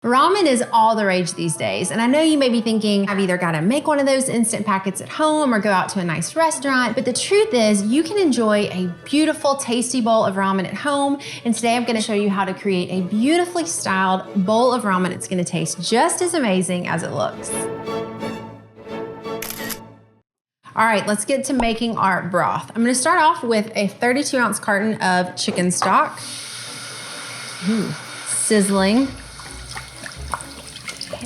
Ramen is all the rage these days, and I know you may be thinking, I've either got to make one of those instant packets at home or go out to a nice restaurant, but the truth is you can enjoy a beautiful, tasty bowl of ramen at home, and today I'm gonna show you how to create a beautifully styled bowl of ramen. It's gonna taste just as amazing as it looks. All right, let's get to making our broth. I'm gonna start off with a 32-ounce carton of chicken stock. Ooh, sizzling.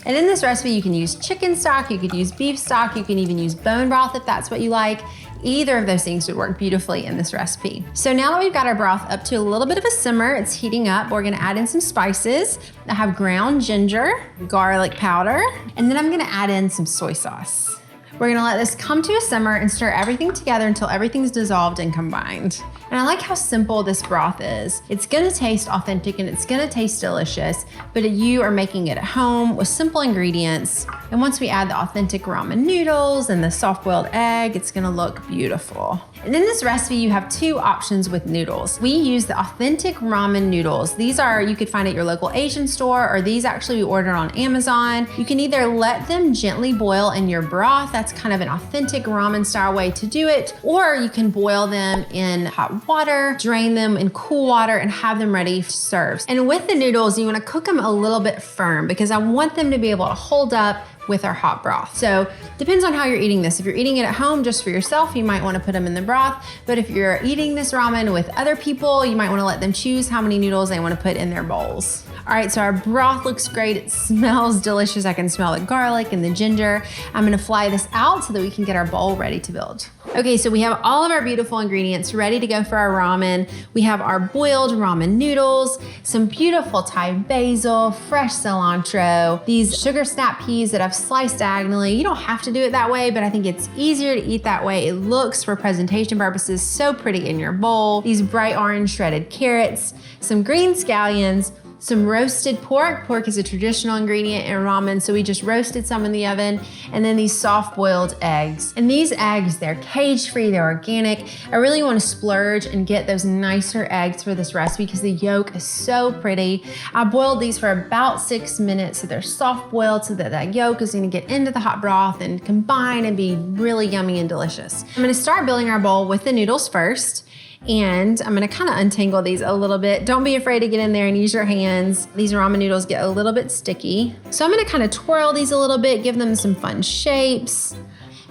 And in this recipe, you can use chicken stock, you could use beef stock, you can even use bone broth if that's what you like. Either of those things would work beautifully in this recipe. So now that we've got our broth up to a little bit of a simmer, it's heating up, we're gonna add in some spices. I have ground ginger, garlic powder, and then I'm gonna add in some soy sauce. We're gonna let this come to a simmer and stir everything together until everything's dissolved and combined. And I like how simple this broth is. It's gonna taste authentic and it's gonna taste delicious, but you are making it at home with simple ingredients. And once we add the authentic ramen noodles and the soft-boiled egg, it's gonna look beautiful. And in this recipe, you have two options with noodles. We use the authentic ramen noodles. These are, you could find at your local Asian store, or these actually we ordered on Amazon. You can either let them gently boil in your broth, that's kind of an authentic ramen style way to do it, or you can boil them in hot water, drain them in cool water, and have them ready to serve. And with the noodles, you wanna cook them a little bit firm because I want them to be able to hold up with our hot broth. So depends on how you're eating this. If you're eating it at home just for yourself, you might wanna put them in the broth. But if you're eating this ramen with other people, you might wanna let them choose how many noodles they wanna put in their bowls. All right, so our broth looks great. It smells delicious. I can smell the garlic and the ginger. I'm gonna fly this out so that we can get our bowl ready to build. Okay, so we have all of our beautiful ingredients ready to go for our ramen. We have our boiled ramen noodles, some beautiful Thai basil, fresh cilantro, these sugar snap peas that I've sliced diagonally. You don't have to do it that way, but I think it's easier to eat that way. It looks, for presentation purposes, so pretty in your bowl. These bright orange shredded carrots, some green scallions, some roasted pork. Pork is a traditional ingredient in ramen, so we just roasted some in the oven, and then these soft-boiled eggs. And these eggs, they're cage-free, they're organic. I really want to splurge and get those nicer eggs for this recipe because the yolk is so pretty. I boiled these for about 6 minutes, so they're soft-boiled so that that yolk is gonna get into the hot broth and combine and be really yummy and delicious. I'm gonna start building our bowl with the noodles first. And I'm gonna kind of untangle these a little bit. Don't be afraid to get in there and use your hands. These ramen noodles get a little bit sticky. So I'm gonna kind of twirl these a little bit, give them some fun shapes.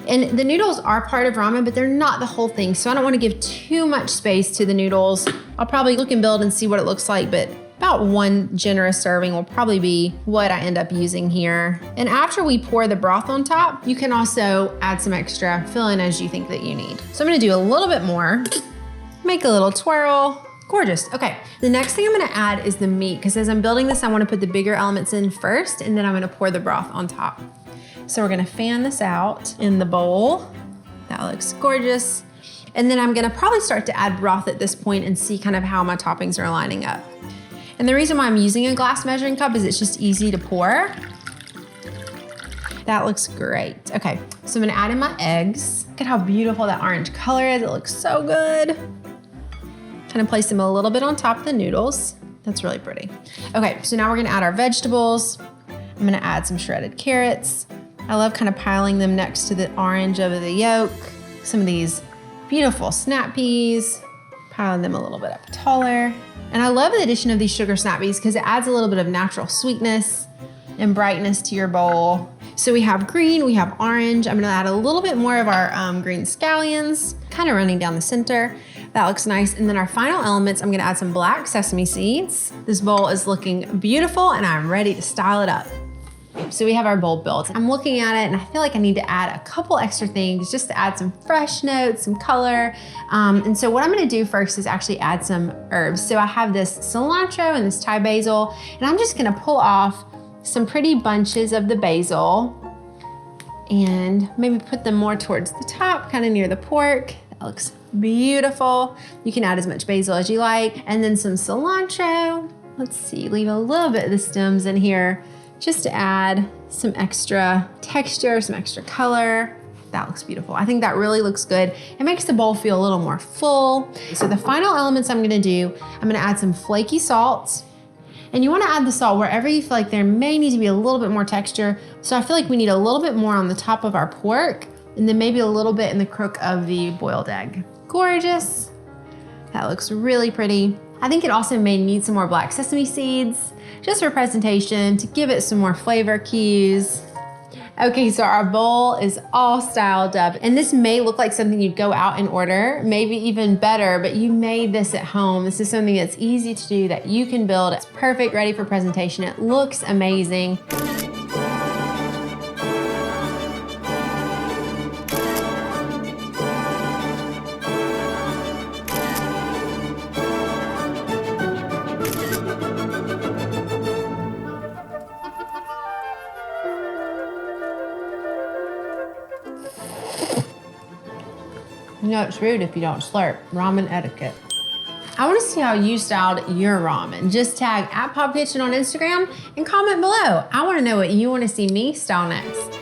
And the noodles are part of ramen, but they're not the whole thing. So I don't wanna give too much space to the noodles. I'll probably look and build and see what it looks like, but about one generous serving will probably be what I end up using here. And after we pour the broth on top, you can also add some extra, fill in as you think that you need. So I'm gonna do a little bit more. Make a little twirl. Gorgeous. Okay, the next thing I'm gonna add is the meat, because as I'm building this, I wanna put the bigger elements in first, and then I'm gonna pour the broth on top. So we're gonna fan this out in the bowl. That looks gorgeous. And then I'm gonna probably start to add broth at this point and see kind of how my toppings are lining up. And the reason why I'm using a glass measuring cup is it's just easy to pour. That looks great. Okay, so I'm gonna add in my eggs. Look at how beautiful that orange color is. It looks so good. Kind of place them a little bit on top of the noodles. That's really pretty. Okay, so now we're gonna add our vegetables. I'm gonna add some shredded carrots. I love kind of piling them next to the orange of the yolk. Some of these beautiful snap peas, piling them a little bit up taller. And I love the addition of these sugar snap peas because it adds a little bit of natural sweetness and brightness to your bowl. So we have green, we have orange. I'm gonna add a little bit more of our green scallions, kind of running down the center. That looks nice. And then our final elements, I'm gonna add some black sesame seeds. This bowl is looking beautiful and I'm ready to style it up. So we have our bowl built. I'm looking at it and I feel like I need to add a couple extra things just to add some fresh notes, some color. And so what I'm gonna do first is actually add some herbs. So I have this cilantro and this Thai basil, and I'm just gonna pull off some pretty bunches of the basil and maybe put them more towards the top, kind of near the pork. That looks beautiful. You can add as much basil as you like. And then some cilantro. Let's see, leave a little bit of the stems in here just to add some extra texture, some extra color. That looks beautiful. I think that really looks good. It makes the bowl feel a little more full. So the final elements I'm gonna do, I'm gonna add some flaky salt. And you wanna add the salt wherever you feel like there may need to be a little bit more texture. So I feel like we need a little bit more on the top of our pork and then maybe a little bit in the crook of the boiled egg. Gorgeous. That looks really pretty. I think it also may need some more black sesame seeds, just for presentation, to give it some more flavor cues. Okay, so our bowl is all styled up, and this may look like something you'd go out and order, maybe even better, but you made this at home. This is something that's easy to do, that you can build. It's perfect, ready for presentation. It looks amazing. You know it's rude if you don't slurp. Ramen etiquette. I want to see how you styled your ramen. Just tag @PopKitchen on Instagram and comment below. I want to know what you want to see me style next.